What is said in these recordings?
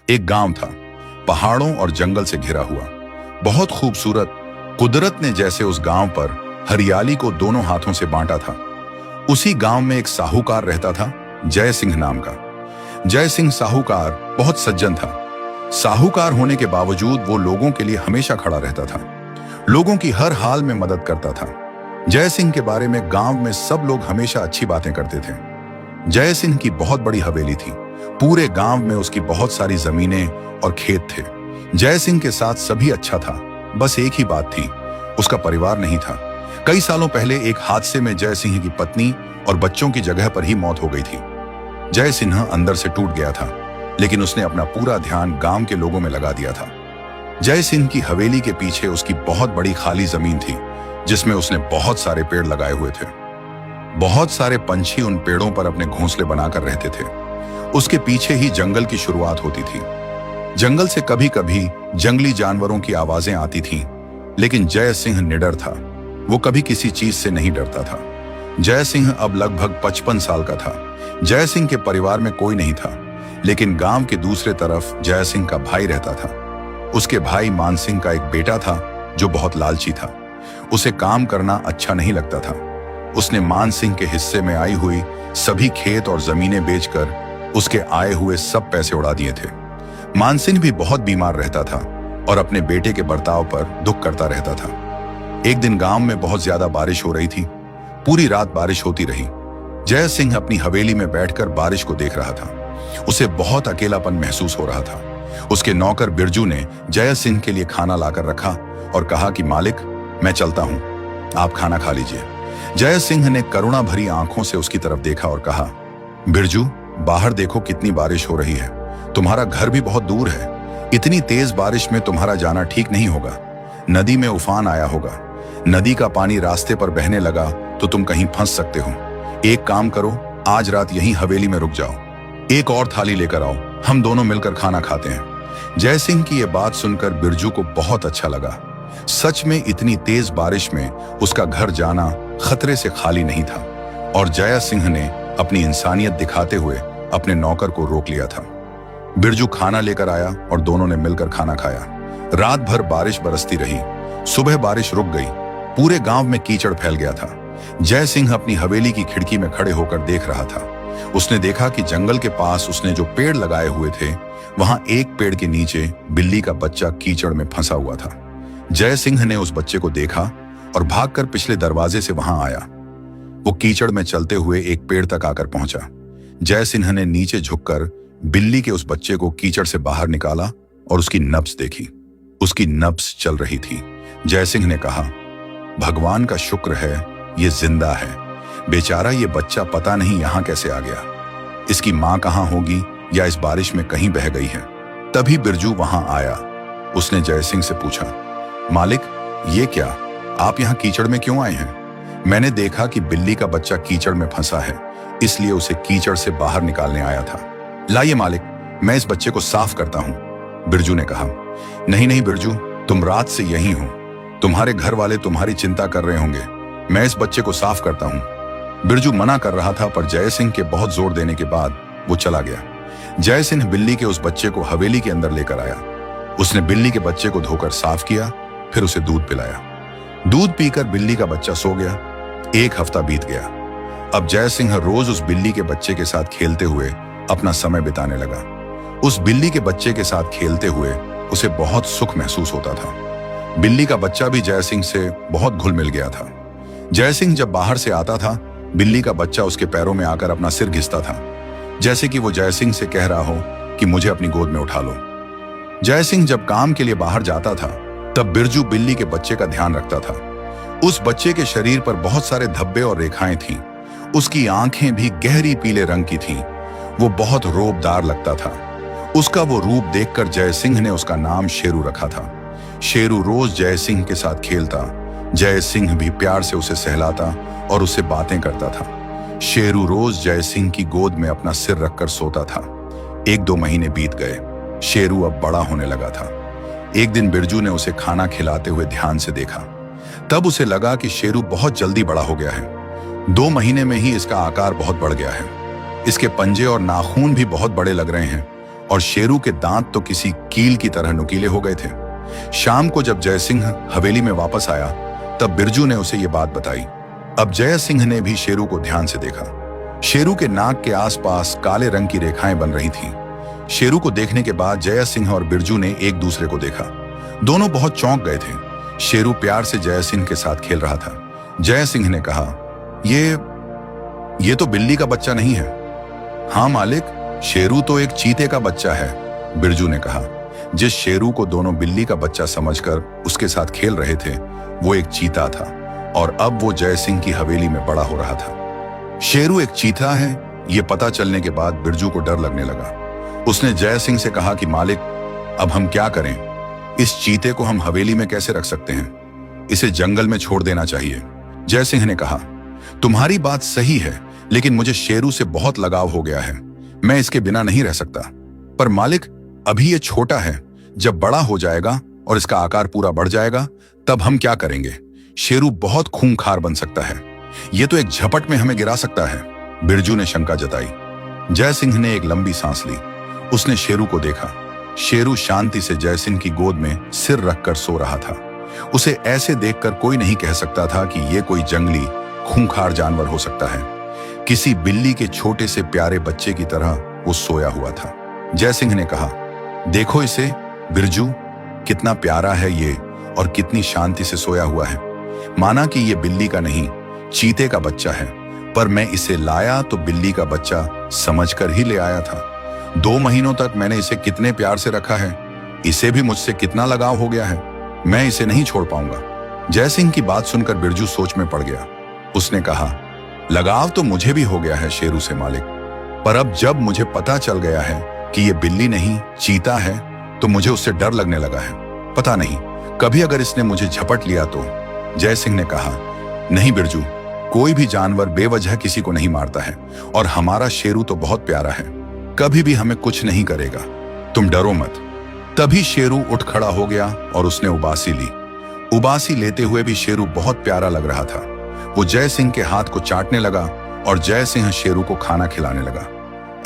एक गांव था, पहाड़ों और जंगल से घिरा हुआ, बहुत खूबसूरत। कुदरत ने जैसे उस गांव पर हरियाली को दोनों हाथों से बांटा था। उसी गांव में एक साहूकार रहता था, जय सिंह नाम का। जय सिंह साहूकार बहुत सज्जन था। साहूकार होने के बावजूद वो लोगों के लिए हमेशा खड़ा रहता था, लोगों की हर हाल में मदद करता था। जय सिंह के बारे में गांव में सब लोग हमेशा अच्छी बातें करते थे। जय सिंह की बहुत बड़ी हवेली थी, पूरे गांव में उसकी बहुत सारी जमीनें और खेत थे। जय सिंह के साथ सभी अच्छा था, बस एक ही बात थी, उसका परिवार नहीं था। कई सालों पहले एक हादसे में जय सिंह की पत्नी और बच्चों की जगह पर ही मौत हो गई थी। जय सिंह अंदर से टूट गया था, लेकिन उसने अपना पूरा ध्यान गांव के लोगों में लगा दिया था। जय सिंह की हवेली के पीछे उसकी बहुत बड़ी खाली जमीन थी, जिसमें उसने बहुत सारे पेड़ लगाए हुए थे। बहुत सारे पंछी उन पेड़ों पर अपने घोंसले बनाकर रहते थे। उसके पीछे ही जंगल की शुरुआत होती थी। जंगल से कभी कभी जंगली जानवरों की आवाजें आती थीं, लेकिन जय सिंह निडर था, वो कभी किसी चीज से नहीं डरता था। जय सिंह अब लगभग 55 साल का था। जय सिंह के परिवार में कोई नहीं था, लेकिन गांव के दूसरे तरफ जय सिंह का भाई रहता था। उसके भाई मान सिंह का एक बेटा था जो बहुत लालची था। उसे काम करना अच्छा नहीं लगता था। उसने मान सिंह के हिस्से में आई हुई सभी खेत और जमीनें बेचकर उसके आए हुए सब पैसे उड़ा दिए थे। मान सिंह भी बहुत बीमार रहता था और अपने बेटे के बर्ताव पर दुख करता रहता था। एक दिन गांव में बहुत ज्यादा बारिश हो रही थी। पूरी रात बारिश होती रही। जय सिंह अपनी हवेली में बैठकर बारिश को देख रहा था। उसे बहुत अकेलापन महसूस हो रहा था। उसके नौकर बिरजू ने जय सिंह के लिए खाना लाकर रखा और कहा कि मालिक, मैं चलता हूं, आप खाना खा लीजिए। जय सिंह ने करुणा भरी आंखों से उसकी तरफ देखा और कहा, बिरजू, बाहर देखो कितनी बारिश हो रही है। तुम्हारा घर भी बहुत दूर है। इतनी तेज बारिश में तुम्हारा जाना ठीक नहीं होगा। नदी में उफान आया होगा। नदी का पानी रास्ते पर बहने लगा तो तुम कहीं फंस सकते हो। एक काम करो, आज रात यहीं हवेली में रुक जाओ। एक और थाली लेकर आओ, हम दोनों मिलकर खाना खाते हैं। जय सिंह की यह बात सुनकर बिरजू को बहुत अच्छा लगा। सच में इतनी तेज बारिश में उसका घर जाना खतरे से खाली नहीं था, और जय सिंह ने अपनी इंसानियत दिखाते हुए अपने नौकर को रोक लिया था। बिरजू खाना लेकर आया और दोनों ने मिलकर खाना खाया। रात भर बारिश बरसती रही। सुबह बारिश रुक गई। पूरे गांव में कीचड़ फैल गया था। जय सिंह अपनी हवेली की खिड़की में खड़े होकर देख रहा था। उसने देखा कि जंगल के पास उसने जो पेड़ लगाए हुए थे, वहां एक पेड़ के नीचे बिल्ली का बच्चा कीचड़ में फंसा हुआ था। जय सिंह ने उस बच्चे को देखा और भागकर पिछले दरवाजे से वहां आया। वो कीचड़ में चलते हुए एक पेड़ तक आकर पहुंचा। जय सिंह ने नीचे झुककर बिल्ली के उस बच्चे को कीचड़ से बाहर निकाला और उसकी नब्ज देखी। उसकी नब्ज चल रही थी। जय सिंह ने कहा, भगवान का शुक्र है, ये जिंदा है। बेचारा ये बच्चा पता नहीं यहां कैसे आ गया। इसकी मां कहां होगी या इस बारिश में कहीं बह गई है। तभी बिरजू वहां आया। उसने जय सिंह से पूछा, मालिक, ये क्या, आप यहां कीचड़ में क्यों आए हैं? मैंने देखा कि बिल्ली का बच्चा कीचड़ में फंसा है, इसलिए उसे कीचड़ से बाहर निकालने आया था। लाइए मालिक, मैं इस बच्चे को साफ करता हूं। बिरजू ने कहा, नहीं नहीं बिरजू, तुम रात से यहीं हो। तुम्हारे घर वाले तुम्हारी चिंता कर रहे होंगे। मैं इस बच्चे को साफ करता हूं। बिरजू मना कर रहा था, पर जय सिंह के बहुत जोर देने के बाद वो चला गया। जय सिंह बिल्ली के उस बच्चे को हवेली के अंदर लेकर आया। उसने बिल्ली के बच्चे को धोकर साफ किया, फिर उसे दूध पिलाया। दूध पीकर बिल्ली का बच्चा सो गया। एक हफ्ता बीत गया। अब जय सिंह रोज उस बिल्ली के बच्चे के साथ खेलते हुए अपना समय बिताने लगा। उस बिल्ली के बच्चे के साथ खेलते हुए उसे बहुत सुख महसूस होता था। बिल्ली का बच्चा भी जय सिंह से बहुत घुल मिल गया था। जय सिंह जब बाहर से आता था, बिल्ली का बच्चा उसके पैरों में आकर अपना सिर घिसता था, जैसे कि वो जय सिंह से कह रहा हो कि मुझे अपनी गोद में उठा लो। जय सिंह जब काम के लिए बाहर जाता था, तब बिरजू बिल्ली के बच्चे का ध्यान रखता था। उस बच्चे के शरीर पर बहुत सारे धब्बे और रेखाएं थीं। उसकी आंखें भी गहरी पीले रंग की थीं। वो बहुत रौबदार लगता था। उसका वो रूप देखकर जय सिंह ने उसका नाम शेरू रखा था। शेरू रोज जय सिंह के साथ खेलता। जय सिंह भी प्यार से उसे सहलाता और उससे बातें करता था। शेरू रोज जय सिंह की गोद में अपना सिर रखकर सोता था। 1-2 महीने बीत गए। शेरू अब बड़ा होने लगा था। एक दिन बिरजू ने उसे खाना खिलाते हुए ध्यान से देखा। तब उसे लगा कि शेरू बहुत जल्दी बड़ा हो गया है। 2 महीने में ही इसका आकार बहुत बढ़ गया है। इसके पंजे और नाखून भी बहुत बड़े लग रहे हैं और शेरू के दांत तो किसी कील की तरह नुकीले हो गए थे। शाम को जब जय सिंह हवेली में वापस आया तब बिरजू ने उसे ये बात बताई। अब जय सिंह ने भी शेरू को ध्यान से देखा। शेरू के नाक के आसपास काले रंग की रेखाएं बन रही थीं। शेरू को देखने के बाद जय सिंह और बिरजू ने एक दूसरे को देखा। दोनों बहुत चौंक गए थे। शेरू प्यार से जय सिंह के साथ खेल रहा था। जय सिंह ने कहा, ये तो बिल्ली का बच्चा नहीं है। हाँ मालिक, शेरू तो एक चीते का बच्चा है, बिरजू ने कहा। जिस शेरू को दोनों बिल्ली का बच्चा समझकर उसके साथ खेल रहे थे वो एक चीता था और अब वो जय सिंह की हवेली में बड़ा हो रहा था। शेरू एक चीता है, ये पता चलने के बाद बिरजू को डर लगने लगा। उसने जय सिंह से कहा कि मालिक, अब हम क्या करें? इस चीते को हम हवेली में कैसे रख सकते हैं? इसे जंगल में छोड़ देना चाहिए। जय सिंह ने कहा, तुम्हारी बात सही है, लेकिन मुझे शेरू से बहुत लगाव हो गया है। मैं इसके बिना नहीं रह सकता। पर मालिक, अभी ये छोटा है, जब बड़ा हो जाएगा और इसका आकार पूरा बढ़ जाएगा तब हम क्या करेंगे? शेरू बहुत खूंखार बन सकता है, ये तो एक झपट में हमें गिरा सकता है, बिरजू ने शंका जताई। जय सिंह ने एक लंबी सांस ली। उसने शेरू को देखा। शेरू शांति से जय सिंह की गोद में सिर रखकर सो रहा था। उसे ऐसे देखकर कोई नहीं कह सकता था कि यह कोई जंगली खूंखार जानवर हो सकता है। किसी बिल्ली के छोटे से प्यारे बच्चे की तरह वो सोया हुआ था। जय सिंह ने कहा, देखो इसे बिरजू, कितना प्यारा है ये और कितनी शांति से सोया हुआ है। माना कि ये बिल्ली का नहीं, चीते का बच्चा है, पर मैं इसे लाया तो बिल्ली का बच्चा समझकर ही ले आया था। 2 महीनों तक मैंने इसे कितने प्यार से रखा है। इसे भी मुझसे कितना लगाव हो गया है। मैं इसे नहीं छोड़ पाऊंगा। जय सिंह की बात सुनकर बिरजू सोच में पड़ गया। उसने कहा, लगाव तो मुझे भी हो गया है शेरू से मालिक, पर अब जब मुझे पता चल गया है कि ये बिल्ली नहीं चीता है तो मुझे उससे डर लगने लगा है। पता नहीं कभी अगर इसने मुझे झपट लिया तो। जय सिंह ने कहा, नहीं बिरजू, कोई भी जानवर बेवजह किसी को नहीं मारता है और हमारा शेरू तो बहुत प्यारा है, कभी भी हमें कुछ नहीं करेगा। तुम डरो मत। तभी शेरू उठ खड़ा हो गया और उसने उबासी ली। उबासी लेते हुए भी शेरू बहुत प्यारा लग रहा था। वो जय सिंह के हाथ को चाटने लगा और जय सिंह शेरू को खाना खिलाने लगा।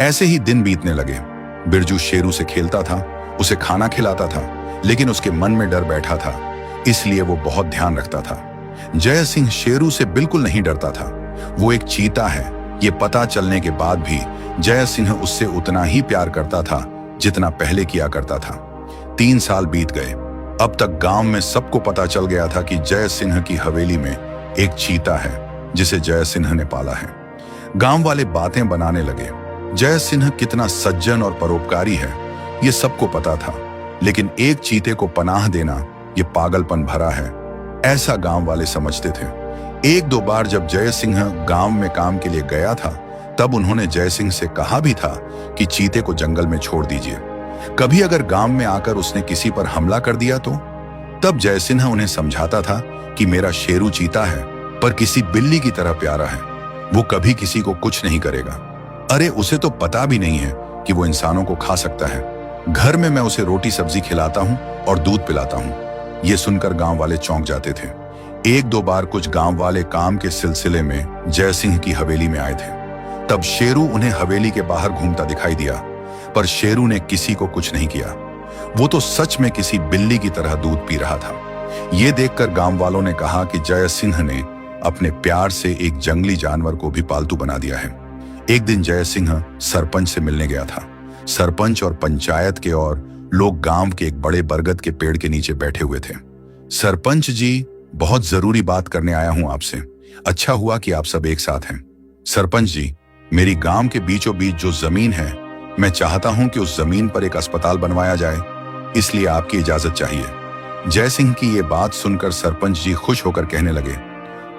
ऐसे ही दिन बीतने लगे। बिरजू शेरू से खेलता था, उसे खाना खिलाता था, लेकिन उसके मन में डर बैठा था, इसलिए वो बहुत ध्यान रखता था। जय सिंह शेरू से बिल्कुल नहीं डरता था। वो एक चीता है, ये पता चलने के बाद भी जय सिंह उससे उतना ही प्यार करता था जितना पहले किया करता था। 3 साल बीत गए। अब तक गांव में सबको पता चल गया था कि जय सिंह की हवेली में एक चीता है जिसे जय सिंह ने पाला है। गांव वाले बातें बनाने लगे। जय सिंह कितना सज्जन और परोपकारी है ये सबको पता था, लेकिन एक चीते को पनाह देना ये पागलपन भरा है, ऐसा गांव वाले समझते थे। 1-2 बार जब जय सिंह गांव में काम के लिए गया था तब उन्होंने जय सिंह से कहा भी था कि चीते को जंगल में छोड़ दीजिए। कभी अगर गांव में आकर उसने किसी पर हमला कर दिया तो तब जय सिंह उन्हें समझाता था कि मेरा शेरू चीता है पर किसी बिल्ली की तरह प्यारा है, वो कभी किसी को कुछ नहीं करेगा। अरे उसे तो पता भी नहीं है कि वो इंसानों को खा सकता है। घर में मैं उसे रोटी सब्जी खिलाता हूँ और दूध पिलाता हूँ। ये सुनकर गांव वाले चौंक जाते थे। 1-2 बार कुछ गांव वाले काम के सिलसिले में जय सिंह की हवेली में आए थे। तब शेरू उन्हें हवेली के बाहर घूमता दिखाई दिया, पर शेरू ने किसी को कुछ नहीं किया। वो तो सच में किसी बिल्ली की तरह दूध पी रहा था। ये देखकर गांव वालों ने कहा कि जय सिंह ने अपने प्यार से एक जंगली जानवर को भी पालतू बना दिया है। एक दिन जय सिंह सरपंच से मिलने गया था। सरपंच और पंचायत के और लोग गांव के एक बड़े बरगद के पेड़ के नीचे बैठे हुए थे। सरपंच जी, बहुत जरूरी बात करने आया हूं आपसे। अच्छा हुआ कि आप सब एक साथ हैं। सरपंच जी, मेरी गांव के बीचों बीच जो जमीन है, मैं चाहता हूं कि उस जमीन पर एक अस्पताल बनवाया जाए, इसलिए आपकी इजाजत चाहिए। जय सिंह की ये बात सुनकर सरपंच जी खुश होकर कहने लगे,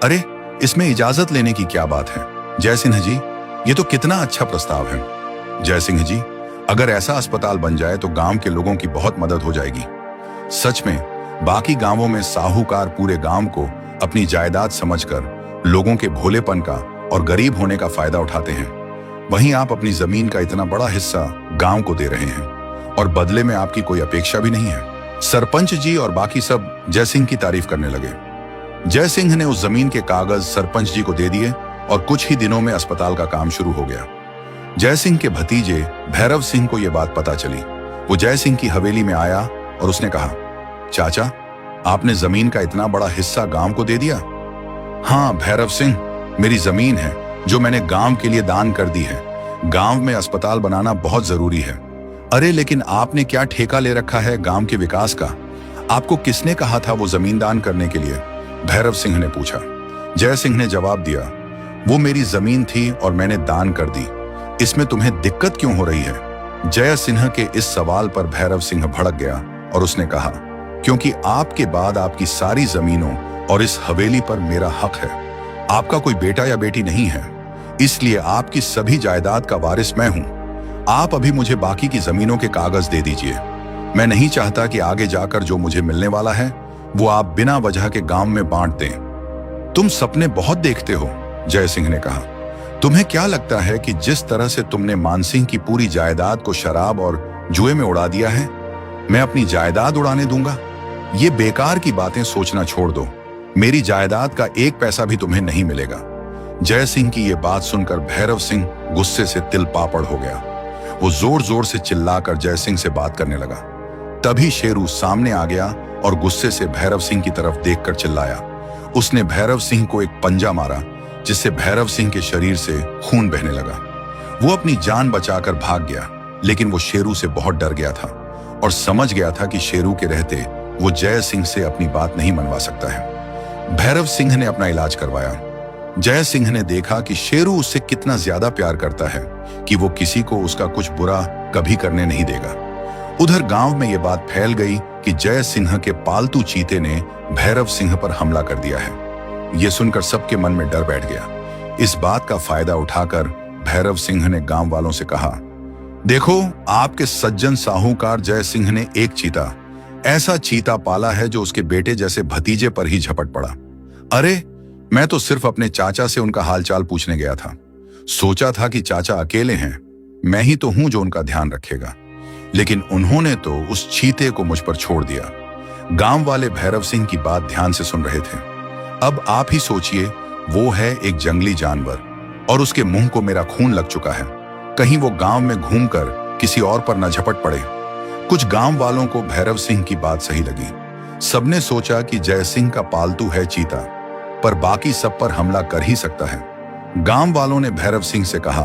अरे इसमें इजाजत लेने की क्या बात है जय सिंह जी, ये तो कितना अच्छा प्रस्ताव है। जय सिंह जी, अगर ऐसा अस्पताल बन जाए तो गांव के लोगों की बहुत मदद हो जाएगी। सच में बाकी गांवों में साहूकार पूरे गांव को अपनी जायदाद समझकर लोगों के भोलेपन का और गरीब होने का फायदा उठाते हैं, वहीं आप अपनी जमीन का इतना बड़ा हिस्सा गांव को दे रहे हैं और बदले में आपकी कोई अपेक्षा भी नहीं है। सरपंच जी और बाकी सब जय सिंह की तारीफ करने लगे। जय सिंह ने उस जमीन के कागज सरपंच जी को दे दिए और कुछ ही दिनों में अस्पताल का काम शुरू हो गया। जय सिंह के भतीजे भैरव सिंह को यह बात पता चली। वो जय सिंह की हवेली में आया और उसने कहा, चाचा, आपने जमीन का इतना बड़ा हिस्सा गांव को दे दिया? हाँ भैरव सिंह, मेरी जमीन है जो मैंने गांव के लिए दान कर दी है। गांव में अस्पताल बनाना बहुत जरूरी है। अरे लेकिन आपने क्या ठेका ले रखा है गांव के विकास का? आपको किसने कहा था वो जमीन दान करने के लिए? भैरव सिंह ने पूछा। जय सिंह ने जवाब दिया, वो मेरी जमीन थी और मैंने दान कर दी। इसमें तुम्हें दिक्कत क्यों हो रही है? जय सिंह के इस सवाल पर भैरव सिंह भड़क गया और उसने कहा, क्योंकि आपके बाद आपकी सारी जमीनों और इस हवेली पर मेरा हक है। आपका कोई बेटा या बेटी नहीं है, इसलिए आपकी सभी जायदाद का वारिस मैं हूं। आप अभी मुझे बाकी की जमीनों के कागज दे दीजिए। मैं नहीं चाहता कि आगे जाकर जो मुझे मिलने वाला है वो आप बिना वजह के गांव में बांट दें। तुम सपने बहुत देखते हो, जय सिंह ने कहा। तुम्हें क्या लगता है कि जिस तरह से तुमने मानसिंह की पूरी जायदाद को शराब और जुए में उड़ा दिया है, मैं अपनी जायदाद उड़ाने दूंगा? ये बेकार की बातें सोचना छोड़ दो। मेरी जायदाद का एक पैसा भी तुम्हें नहीं मिलेगा। जय सिंह की यह बात सुनकर भैरव सिंह गुस्से से तिल पापड़ हो गया। वो जोर जोर से चिल्लाकर जय सिंह से बात करने लगा। तभी शेरू सामने आ गया और गुस्से से भैरव सिंह की तरफ देखकर चिल्लाया। उसने भैरव सिंह को एक पंजा मारा, जिससे भैरव सिंह के शरीर से खून बहने लगा। वो अपनी जान बचाकर भाग गया, लेकिन वो शेरू से बहुत डर गया था और समझ गया था कि शेरू के रहते वो जय सिंह से अपनी बात नहीं मनवा सकता है। भैरव सिंह ने अपना इलाज करवाया। जय सिंह ने देखा कि शेरू उससे कितना ज्यादा प्यार करता है कि वो किसी को उसका कुछ बुरा कभी करने नहीं देगा। उधर गांव में यह बात फैल गई कि जय सिंह के पालतू चीते ने भैरव सिंह पर हमला कर दिया है। यह सुनकर सबके मन में डर बैठ गया। इस बात का फायदा उठाकर भैरव सिंह ने गांव वालों से कहा, देखो, आपके सज्जन साहूकार जय सिंह ने एक चीता, ऐसा चीता पाला है जो उसके बेटे जैसे भतीजे पर ही झपट पड़ा। अरे, मैं तो सिर्फ अपने चाचा से उनका हालचाल पूछने गया था। सोचा था कि चाचा अकेले हैं, मैं ही तो हूं जो उनका ध्यान रखेगा, लेकिन उन्होंने तो उस चीते को मुझ पर छोड़ दिया। गांव वाले भैरव सिंह की बात ध्यान से सुन रहे थे। अब आप ही सोचिए, वो है एक जंगली जानवर और उसके मुंह को मेरा खून लग चुका है। कहीं वो गांव में घूमकर किसी और पर न झपट पड़े। कुछ गांव वालों को भैरव सिंह की बात सही लगी। सबने सोचा कि जय सिंह का पालतू है चीता, पर बाकी सब पर हमला कर ही सकता है। गांव वालों ने भैरव सिंह से कहा,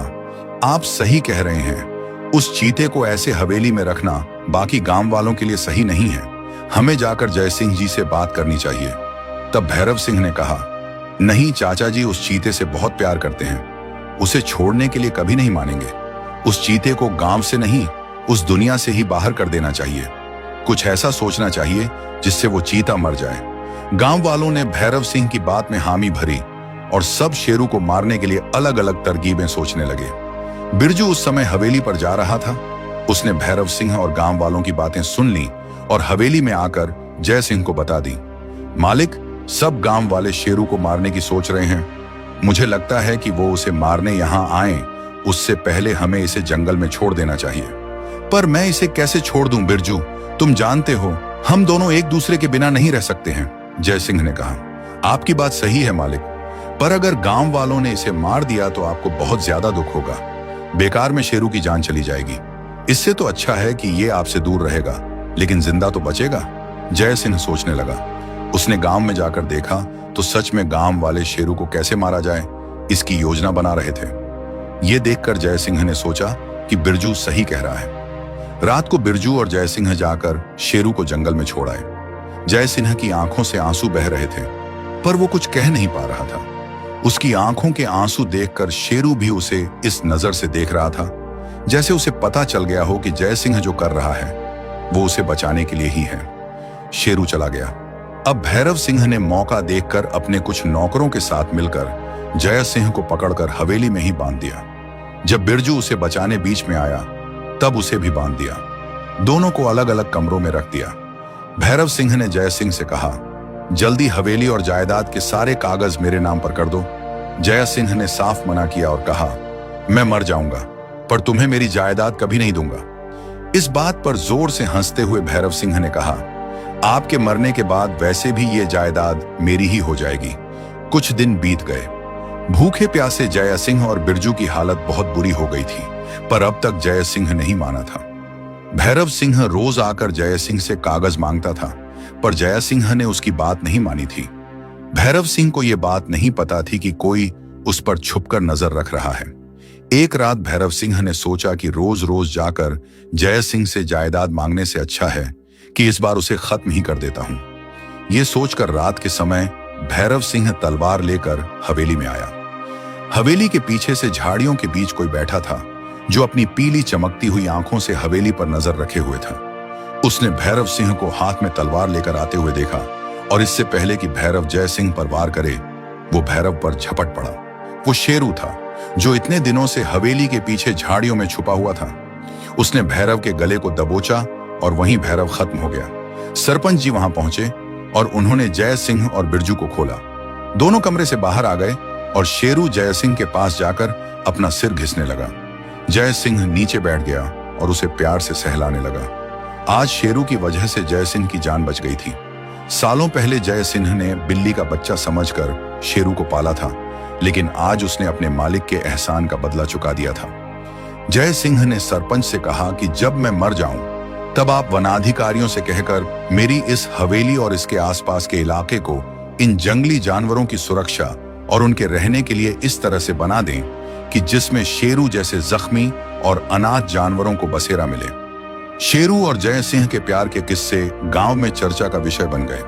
आप सही कह रहे हैं, उस चीते को ऐसे हवेली में रखना बाकी गांव वालों के लिए सही नहीं है। हमें जाकर जय सिंह जी से बात करनी चाहिए। तब भैरव सिंह ने कहा, नहीं चाचा जी, उस चीते से बहुत प्यार करते हैं, उसे छोड़ने के लिए कभी नहीं मानेंगे। उस चीते को गांव से नहीं, उस दुनिया से ही बाहर कर देना चाहिए। कुछ ऐसा सोचना चाहिए जिससे वो चीता मर जाए। गांव वालों ने भैरव सिंह की बात में हामी भरी और सब शेरू को मारने के लिए अलग अलग तरकीबें सोचने लगे। बिरजू उस समय हवेली पर जा रहा था। उसने भैरव सिंह और गांव वालों की बातें सुन ली और हवेली में आकर जय सिंह को बता दी, मालिक, सब गांव वाले शेरू को मारने की सोच रहे हैं। मुझे लगता है कि वो उसे मारने यहाँ आए, उससे पहले हमें इसे जंगल में छोड़ देना चाहिए। पर मैं इसे कैसे छोड़ दूं बिरजू? तुम जानते हो, हम दोनों एक दूसरे के बिना नहीं रह सकते हैं। जय सिंह ने कहा, आपकी बात सही है मालिक, पर अगर गांव वालों ने इसे मार दिया तो आपको बहुत ज्यादा दुख होगा। बेकार में शेरू की जान चली जाएगी। इससे तो अच्छा है कि ये आपसे दूर रहेगा, लेकिन जिंदा तो बचेगा। जय सिंह सोचने लगा। उसने गांव में जाकर देखा तो सच में गांव वाले शेरू को कैसे मारा जाए, इसकी योजना बना रहे थे। ये देखकर जय सिंह ने सोचा कि बिरजू सही कह रहा है। रात को बिरजू और जय सिंह जाकर शेरू को जंगल में छोड़ आए। जय सिंह की आंखों से आंसू बह रहे थे, पर वो कुछ कह नहीं पा रहा था। उसकी आंखों के आंसू देखकर शेरू भी उसे इस नजर से देख रहा था, जैसे उसे पता चल गया हो कि जय सिंह जो कर रहा है वो उसे बचाने के लिए ही है। शेरू चला गया। अब भैरव सिंह ने मौका देखकर अपने कुछ नौकरों के साथ मिलकर जय सिंह को पकड़कर हवेली में ही बांध दिया। जब बिरजू उसे बचाने बीच में आया तब उसे भी बांध दिया। दोनों को अलग अलग कमरों में रख दिया। भैरव सिंह ने जय सिंह से कहा, जल्दी हवेली और जायदाद के सारे कागज मेरे नाम पर कर दो। जय सिंह ने साफ मना किया और कहा, मैं मर जाऊंगा, पर तुम्हें मेरी जायदाद कभी नहीं दूंगा। इस बात पर जोर से हंसते हुए भैरव सिंह ने कहा, आपके मरने के बाद वैसे भी ये जायदाद मेरी ही हो जाएगी। कुछ दिन बीत गए। भूखे प्यासे जय सिंह और बिरजू की हालत बहुत बुरी हो गई थी। पर अब तक जय सिंह नहीं माना था। भैरव सिंह रोज आकर जय सिंह से कागज मांगता था, पर जय सिंह ने उसकी बात नहीं मानी थी। भैरव सिंह को यह बात नहीं पता थी कि कोई उस पर छुपकर नजर रख रहा है। एक रात भैरव सिंह ने सोचा कि रोज रोज जाकर जय सिंह से जायदाद मांगने से अच्छा है कि इस बार उसे खत्म ही कर देता हूं। यह सोचकर रात के समय भैरव सिंह तलवार लेकर हवेली में आया। हवेली के पीछे से झाड़ियों के बीच कोई बैठा था, जो अपनी पीली चमकती हुई आंखों से हवेली पर नजर रखे हुए था। उसने भैरव सिंह को हाथ में तलवार लेकर आते हुए देखा और इससे पहले कि भैरव जय सिंह पर वार करे, वो भैरव पर झपट पड़ा। वो शेरू था जो इतने दिनों से हवेली के पीछे झाड़ियों में छुपा हुआ था। उसने भैरव के गले को दबोचा और वहीं भैरव खत्म हो गया। सरपंच जी वहां पहुंचे और उन्होंने जय सिंह और बिरजू को खोला। दोनों कमरे से बाहर आ गए और शेरू जय सिंह के पास जाकर अपना सिर घिसने लगा। जय सिंह नीचे बैठ गया और उसे प्यार से सहलाने लगा। आज शेरू की वजह से जय सिंह की जान बच गई थी। सालों पहले जय सिंह ने बिल्ली का बच्चा समझकर शेरू को पाला था, लेकिन आज उसने अपने मालिक के एहसान का बदला चुका दिया था। जय सिंह ने सरपंच से कहा कि जब मैं मर जाऊं तब आप वनाधिकारियों से कहकर मेरी इस हवेली और इसके आसपास के इलाके को इन जंगली जानवरों की सुरक्षा और उनके रहने के लिए इस तरह से बना दें कि जिसमें शेरू जैसे जख्मी और अनाथ जानवरों को बसेरा मिले। शेरू और जय सिंह के प्यार के किस्से गांव में चर्चा का विषय बन गए।